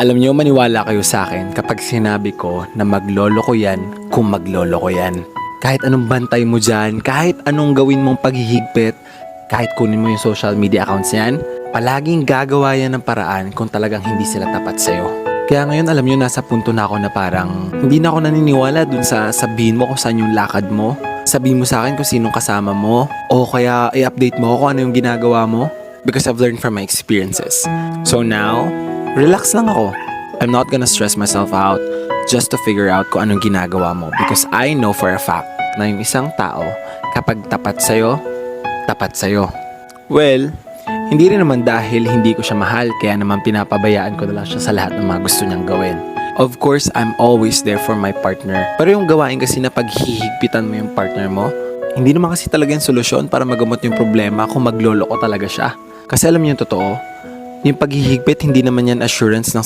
Alam niyo, maniwala kayo sa akin kapag sinabi ko na maglolo ko yan kung maglolo ko yan. Kahit anong bantay mo dyan, kahit anong gawin mong paghihigpit, kahit kunin mo yung social media accounts yan, palaging gagawa yan ng paraan kung talagang hindi sila tapat sa'yo. Kaya ngayon alam niyo, nasa punto na ako na parang hindi na ako naniniwala dun sa sabihin mo kung saan yung lakad mo. Sabihin mo sa akin kung sinong kasama mo, o kaya i-update mo kung ano yung ginagawa mo. Because I've learned from my experiences. So now, relax lang ako. I'm not gonna stress myself out just to figure out kung anong ginagawa mo. Because I know for a fact na yung isang tao, kapag tapat sa'yo, tapat sa'yo. Well, hindi rin naman dahil hindi ko siya mahal, kaya naman pinapabayaan ko na lang siya sa lahat ng mga gusto niyang gawin. Of course, I'm always there for my partner. Pero yung gawain kasi na paghihigpitan mo yung partner mo, hindi naman kasi talaga yung solusyon para magamot yung problema kung maglolo ko talaga siya. Kasi alam niyo yung totoo, yung paghihigpit hindi naman yan assurance ng